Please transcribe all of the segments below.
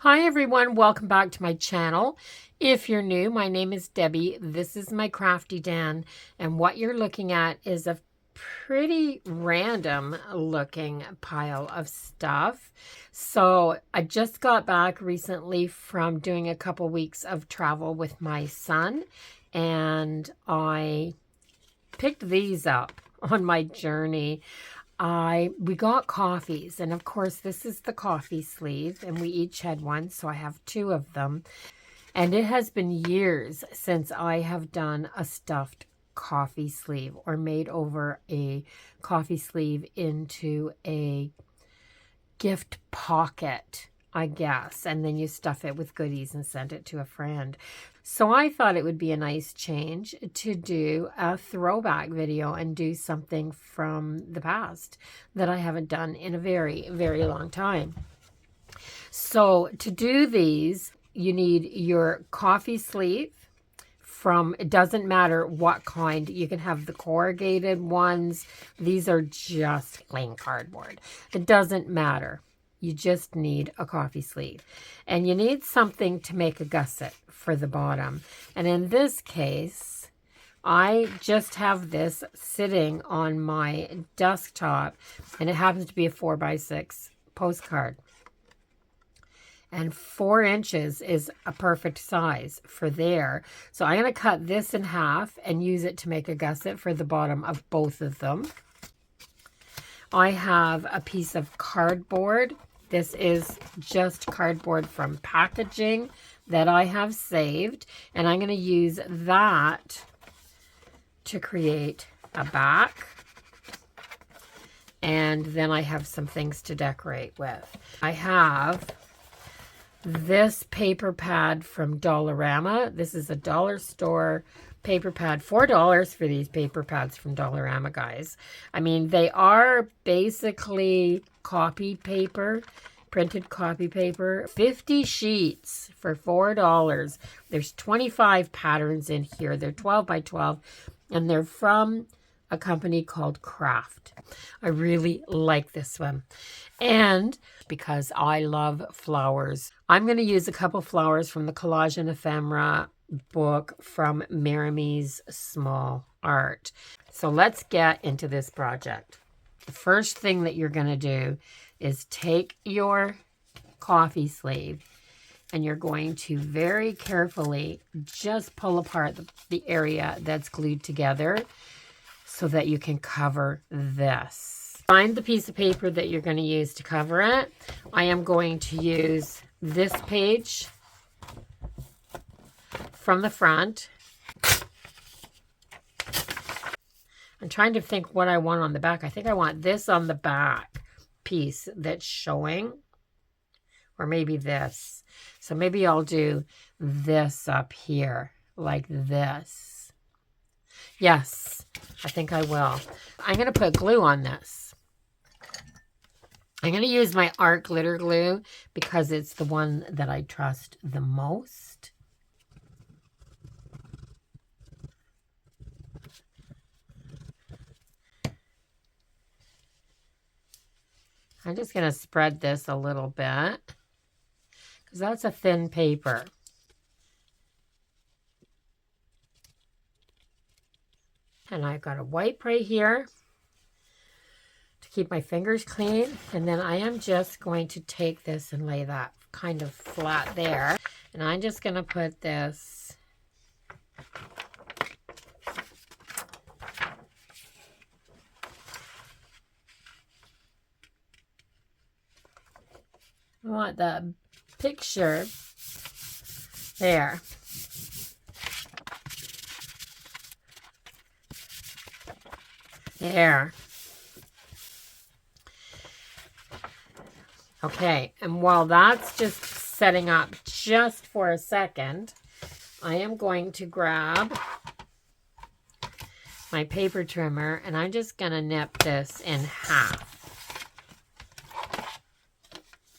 Hi everyone, welcome back to my channel. If you're new, my name is Debbie. This is my Crafty Dan, and what you're looking at is a pretty random looking pile of stuff. So I just got back recently from doing a couple weeks of travel with my son, and I picked these up on my journey. We got coffees, and of course this is the coffee sleeve, and we each had one, so I have two of them. And it has been years since I have done a stuffed coffee sleeve or made over a coffee sleeve into a gift pocket, I guess, and then you stuff it with goodies and send it to a friend. So I thought it would be a nice change to do a throwback video and do something from the past that I haven't done in a very, very long time. So to do these, you need your coffee sleeve from, it doesn't matter what kind. You can have the corrugated ones. These are just plain cardboard. It doesn't matter. You just need a coffee sleeve. And you need something to make a gusset for the bottom. And in this case, I just have this sitting on my desktop, and it happens to be a 4x6 postcard. And 4 inches is a perfect size for there. So I'm going to cut this in half and use it to make a gusset for the bottom of both of them. I have a piece of cardboard. This is just cardboard from packaging that I have saved. And I'm going to use that to create a back. And then I have some things to decorate with. I have this paper pad from Dollarama. This is a dollar store paper pad. $4 for these paper pads from Dollarama, guys. I mean, they are basically copy paper, printed copy paper. 50 sheets for $4. There's 25 patterns in here. They're 12 by 12, and they're from a company called Craft. I really like this one. And because I love flowers, I'm going to use a couple flowers from the Collage and Ephemera book from Marimy's Small Art. So let's get into this project. The first thing that you're going to do is take your coffee sleeve, and you're going to very carefully just pull apart the area that's glued together so that you can cover this. Find the piece of paper that you're going to use to cover it. I am going to use this page from the front. I'm trying to think what I want on the back. I think I want this on the back piece that's showing, or maybe this. So maybe I'll do this up here like this. Yes, I think I will. I'm going to put glue on this. I'm going to use my art glitter glue because it's the one that I trust the most. I'm just going to spread this a little bit because that's a thin paper. And I've got a wipe right here to keep my fingers clean. And then I am just going to take this and lay that kind of flat there. And I'm just going to put this I want the picture there. There. Okay, and while that's just setting up just for a second, I am going to grab my paper trimmer, and I'm just going to nip this in half.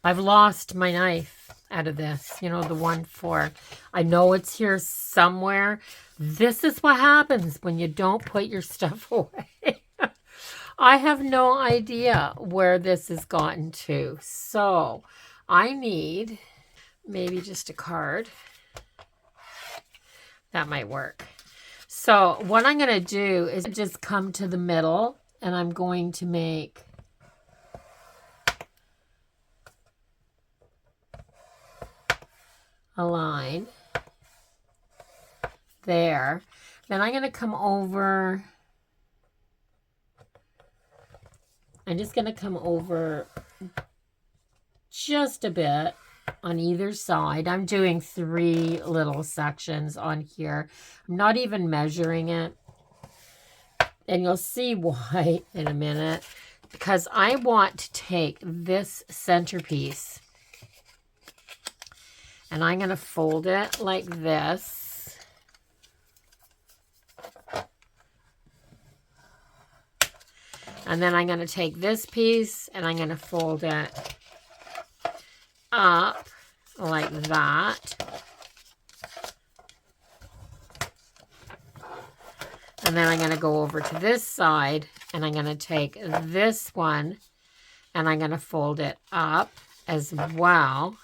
I've lost my knife out of this, you know, the one for, I know it's here somewhere. This is what happens when you don't put your stuff away. I have no idea where this has gotten to. So I need maybe just a card. That might work. So what I'm going to do is just come to the middle, and I'm going to make a line there. Then I'm going to come over. I'm just going to come over just a bit on either side. I'm doing 3 little sections on here. I'm not even measuring it. And you'll see why in a minute. Because I want to take this centerpiece and I'm going to fold it like this. And then I'm going to take this piece and I'm going to fold it up like that. And then I'm going to go over to this side and I'm going to take this one and I'm going to fold it up as well.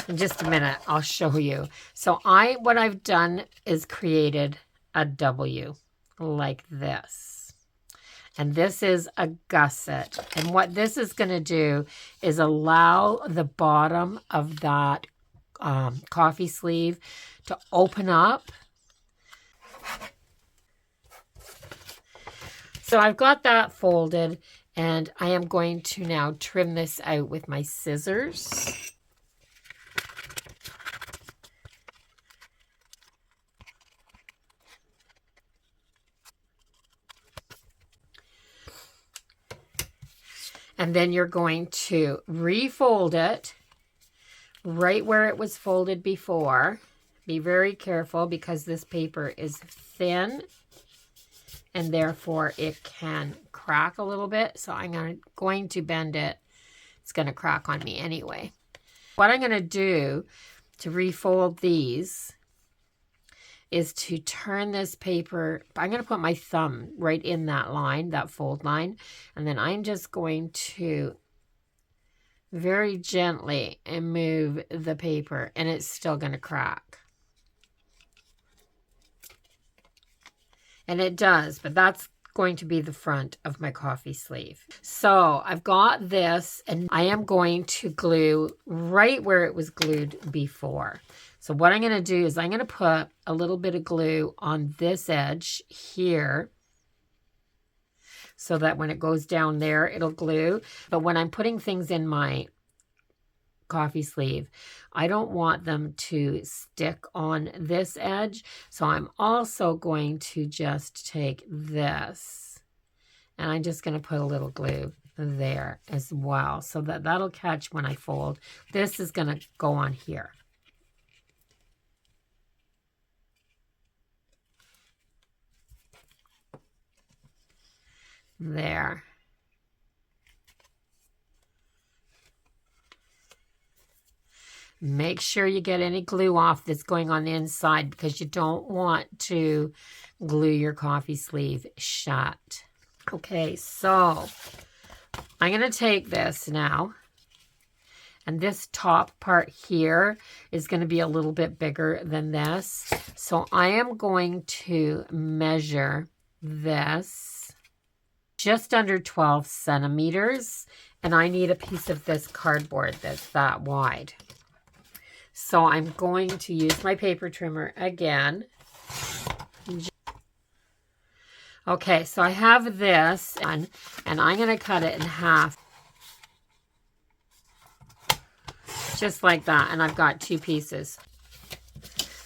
In just a minute, I'll show you. So what I've done is created a W like this. And this is a gusset. And what this is going to do is allow the bottom of that coffee sleeve to open up. So I've got that folded, and I am going to now trim this out with my scissors. And then you're going to refold it right where it was folded before. Be very careful because this paper is thin and therefore it can crack a little bit. So I'm going to bend it. It's going to crack on me anyway. What I'm going to do to refold these is to turn this paper. I'm going to put my thumb right in that line, that fold line, and then I'm just going to very gently move the paper, and it's still going to crack. And it does, but that's going to be the front of my coffee sleeve. So I've got this, and I am going to glue right where it was glued before. So what I'm going to do is I'm going to put a little bit of glue on this edge here so that when it goes down there, it'll glue. But when I'm putting things in my coffee sleeve, I don't want them to stick on this edge. So I'm also going to just take this and I'm just going to put a little glue there as well so that that'll catch when I fold. This is going to go on here. There. Make sure you get any glue off that's going on the inside because you don't want to glue your coffee sleeve shut. Okay, so I'm going to take this now, and this top part here is going to be a little bit bigger than this. So I am going to measure this just under 12 centimeters, and I need a piece of this cardboard that's that wide. So I'm going to use my paper trimmer again. Okay, so I have this, and I'm going to cut it in half. Just like that, and I've got 2 pieces.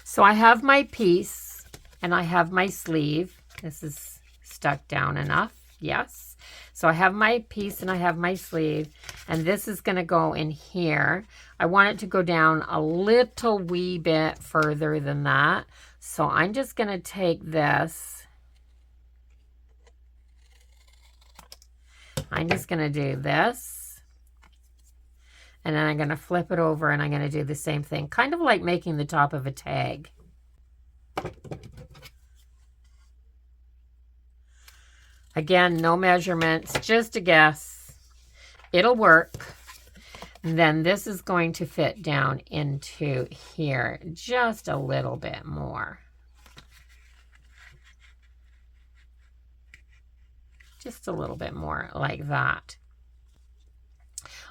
So I have my piece, and I have my sleeve. This is stuck down enough. Yes. So I have my piece and I have my sleeve, and this is going to go in here. I want it to go down a little wee bit further than that. So I'm just going to take this. I'm just going to do this. And then I'm going to flip it over and I'm going to do the same thing. Kind of like making the top of a tag. Again, no measurements, just a guess. It'll work. And then this is going to fit down into here just a little bit more. Just a little bit more like that.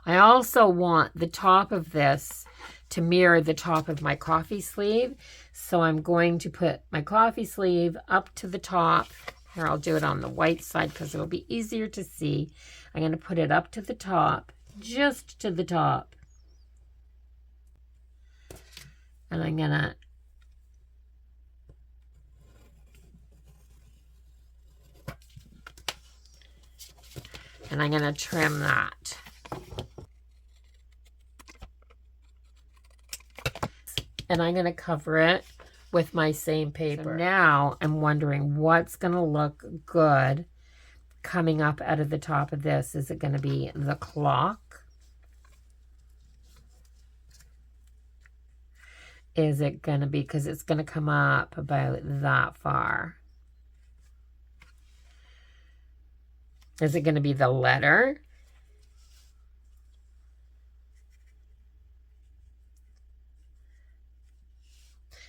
I also want the top of this to mirror the top of my coffee sleeve. So I'm going to put my coffee sleeve up to the top. Here, I'll do it on the white side because it'll be easier to see. I'm going to put it up to the top, just to the top. And I'm going to trim that. And I'm going to cover it with my same paper. So now I'm wondering what's going to look good coming up out of the top of this. Is it going to be the clock? Is it going to be, because it's going to come up about that far. Is it going to be the letter?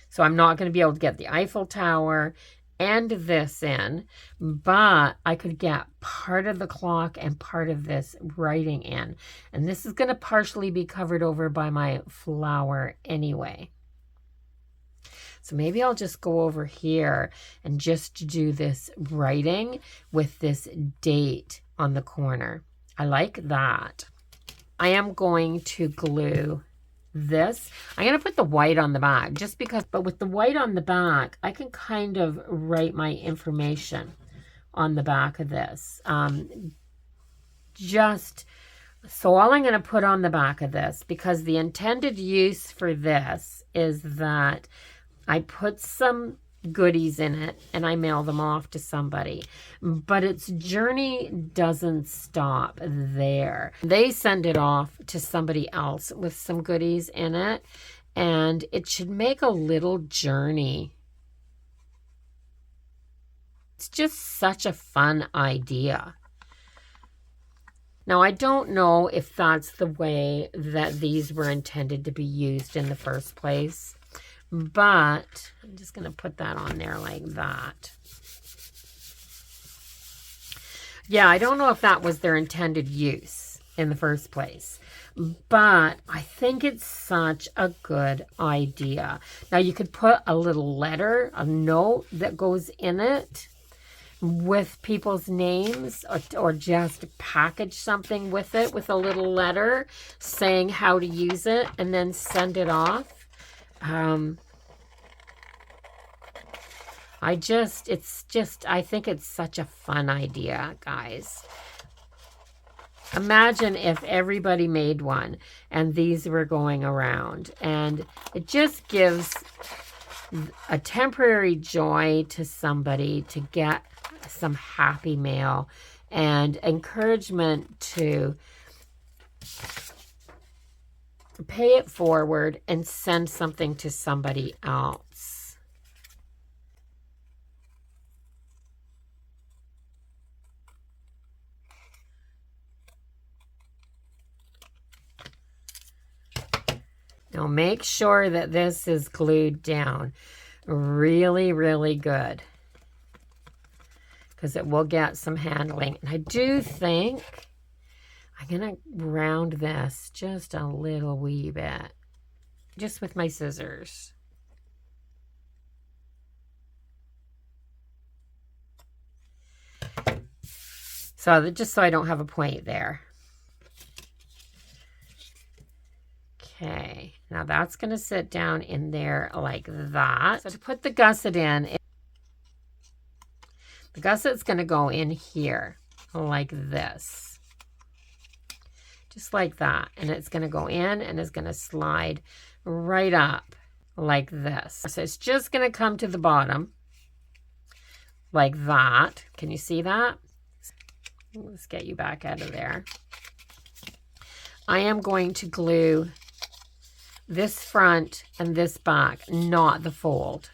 So I'm not going to be able to get the Eiffel Tower and this in, but I could get part of the clock and part of this writing in. And this is going to partially be covered over by my flower anyway. So maybe I'll just go over here and just do this writing with this date on the corner. I like that. I am going to glue this. I'm going to put the white on the back just because, but with the white on the back, I can kind of write my information on the back of this. So all I'm going to put on the back of this, because the intended use for this is that I put some goodies in it and I mail them off to somebody, but its journey doesn't stop there. They send it off to somebody else with some goodies in it, and it should make a little journey. It's just such a fun idea. Now, I don't know if that's the way that these were intended to be used in the first place, but I'm just going to put that on there like that. Yeah, I don't know if that was their intended use in the first place, but I think it's such a good idea. Now, you could put a little letter, a note that goes in it with people's names, or just package something with it with a little letter saying how to use it and then send it off. I think it's such a fun idea, guys. Imagine if everybody made one and these were going around, and it just gives a temporary joy to somebody to get some happy mail and encouragement to pay it forward and send something to somebody else. Now make sure that this is glued down really, really good, because it will get some handling. And I do think I'm going to round this just a little wee bit, just with my scissors. So just so I don't have a point there. Okay, now that's going to sit down in there like that. So to put the gusset in, the gusset's going to go in here like this. Just like that. And it's going to go in and it's going to slide right up like this. So it's just going to come to the bottom like that. Can you see that? Let's get you back out of there. I am going to glue this front and this back, not the fold.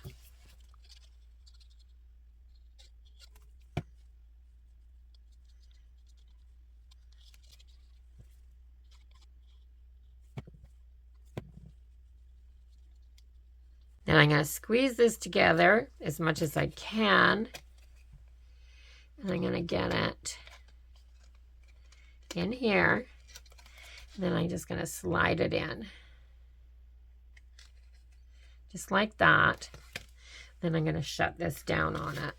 And I'm going to squeeze this together as much as I can. And I'm going to get it in here. And then I'm just going to slide it in. Just like that. Then I'm going to shut this down on it.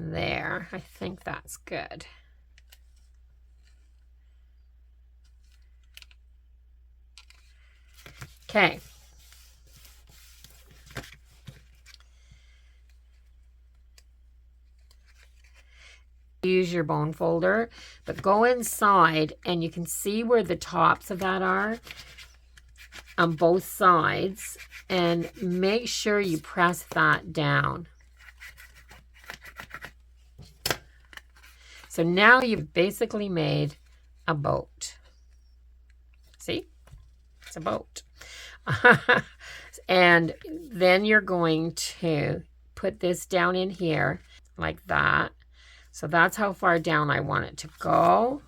There, I think that's good. Okay. Use your bone folder, but go inside and you can see where the tops of that are on both sides, and make sure you press that down. So now you've basically made a boat. See? It's a boat. And then you're going to put this down in here like that. So that's how far down I want it to go.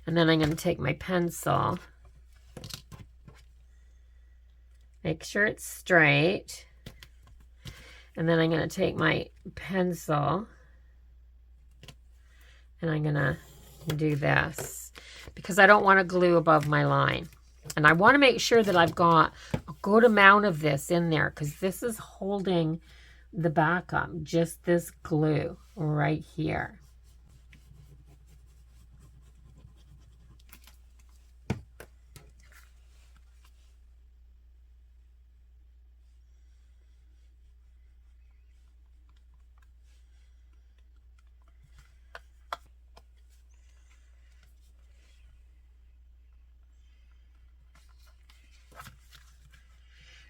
And then I'm going to take my pencil. Make sure it's straight. And then I'm going to take my pencil and I'm going to do this because I don't want to glue above my line. And I want to make sure that I've got a good amount of this in there because this is holding the back up, just this glue right here.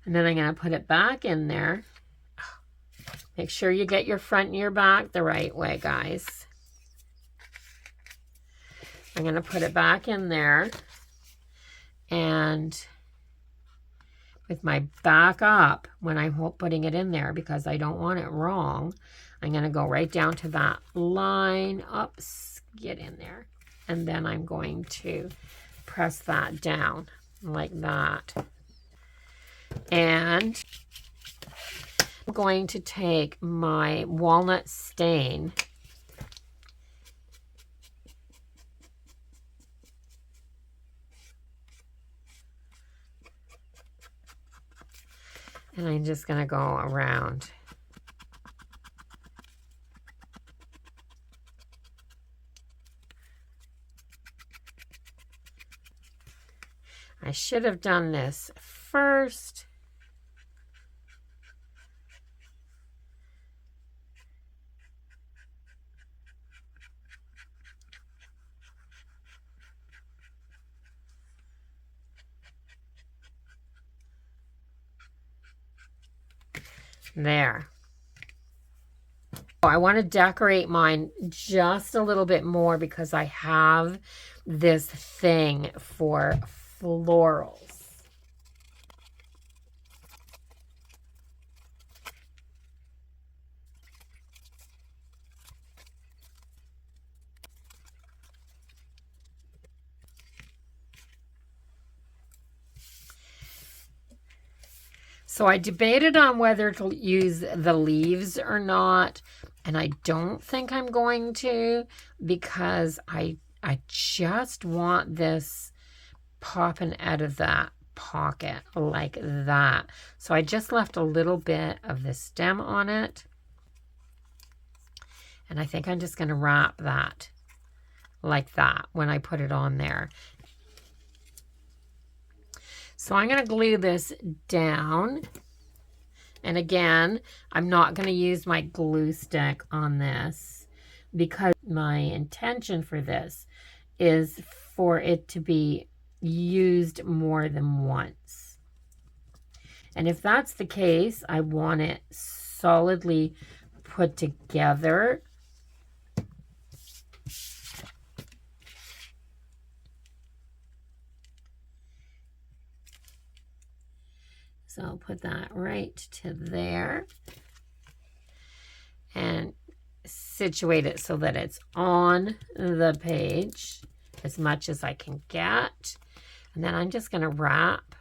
And then I'm going to put it back in there. Make sure you get your front and your back the right way, guys. I'm going to put it back in there. And with my back up, when I'm putting it in there, because I don't want it wrong, I'm going to go right down to that line. Oops, get in there. And then I'm going to press that down like that. And I'm going to take my walnut stain and I'm just going to go around. I should have done this first. There. I want to decorate mine just a little bit more because I have this thing for florals. So I debated on whether to use the leaves or not, and I don't think I'm going to because I just want this popping out of that pocket like that. So I just left a little bit of the stem on it, and I think I'm just going to wrap that like that when I put it on there. So I'm going to glue this down. And again, I'm not going to use my glue stick on this because my intention for this is for it to be used more than once. And if that's the case, I want it solidly put together. So I'll put that right to there and situate it so that it's on the page as much as I can get. And then I'm just going to wrap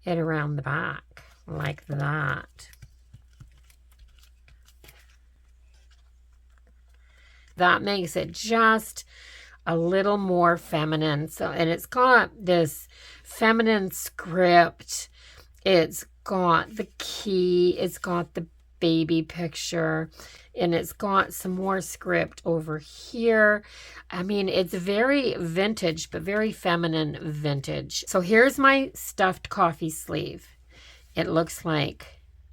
it around the back like that. That makes it just a little more feminine. So, and it's got this feminine script. It's got the key. It's got the baby picture. And it's got some more script over here. I mean, it's very vintage, but very feminine vintage. So here's my stuffed coffee sleeve. It looks like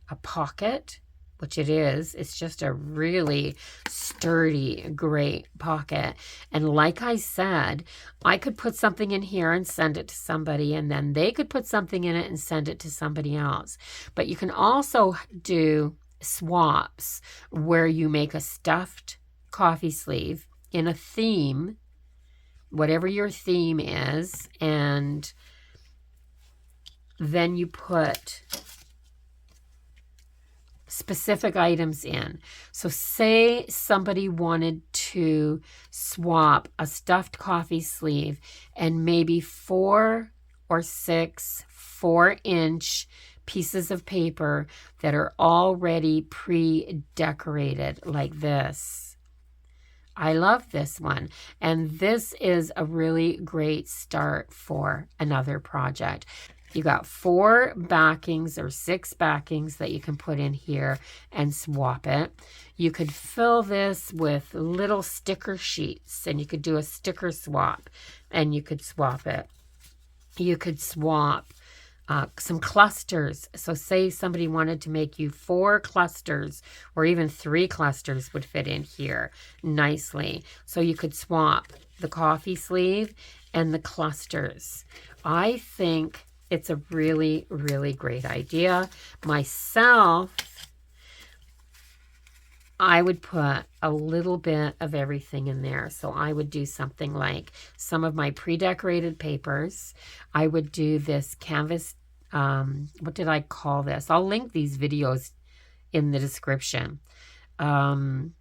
a pocket, which it is. It's just a really sturdy, great pocket. And like I said, I could put something in here and send it to somebody, and then they could put something in it and send it to somebody else. But you can also do swaps where you make a stuffed coffee sleeve in a theme, whatever your theme is, and then you put specific items in. So say somebody wanted to swap a stuffed coffee sleeve and maybe 4 or 6 4-inch pieces of paper that are already pre-decorated like this. I love this one, and this is a really great start for another project. You got 4 backings or 6 backings that you can put in here and swap it. You could fill this with little sticker sheets, and you could do a sticker swap, and you could swap it. You could swap some clusters. So say somebody wanted to make you 4 clusters, or even 3 clusters would fit in here nicely. So you could swap the coffee sleeve and the clusters. I think it's a really, really great idea. Myself, I would put a little bit of everything in there. So I would do something like some of my pre-decorated papers. I would do this canvas, what did I call this? I'll link these videos in the description. I'd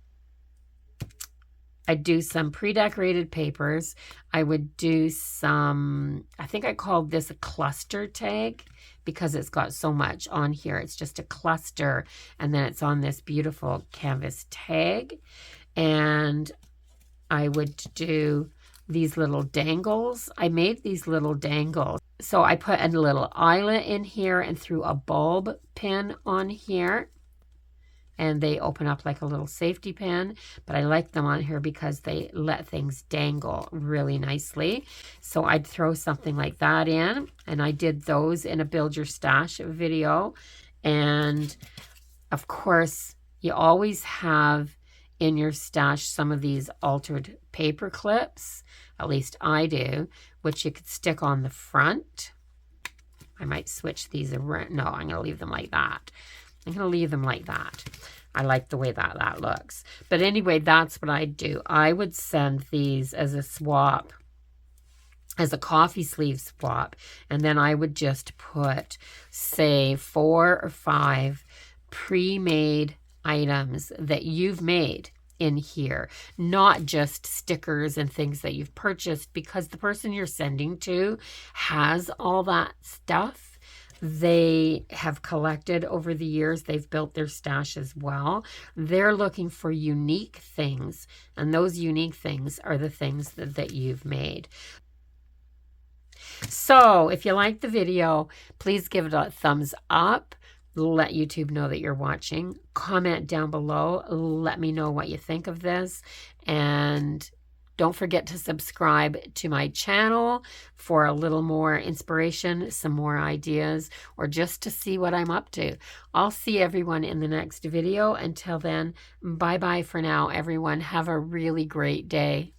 do some pre-decorated papers. I would do some, I think I called this a cluster tag because it's got so much on here. It's just a cluster, and then it's on this beautiful canvas tag. And I would do these little dangles. I made these little dangles. So I put a little eyelet in here and threw a bulb pin on here. And they open up like a little safety pin, but I like them on here because they let things dangle really nicely. So I'd throw something like that in, and I did those in a Build Your Stash video. And of course, you always have in your stash some of these altered paper clips, at least I do, which you could stick on the front. I might switch these around. No, I'm going to leave them like that. I'm going to leave them like that. I like the way that looks. But anyway, that's what I'd do. I would send these as a swap, as a coffee sleeve swap. And then I would just put, say, 4 or 5 pre-made items that you've made in here, not just stickers and things that you've purchased, because the person you're sending to has all that stuff. They have collected over the years. They've built their stash as well. They're looking for unique things, and those unique things are the things that you've made. So if you liked the video, please give it a thumbs up. Let YouTube know that you're watching. Comment down below. Let me know what you think of this. And don't forget to subscribe to my channel for a little more inspiration, some more ideas, or just to see what I'm up to. I'll see everyone in the next video. Until then, bye-bye for now, everyone. Have a really great day.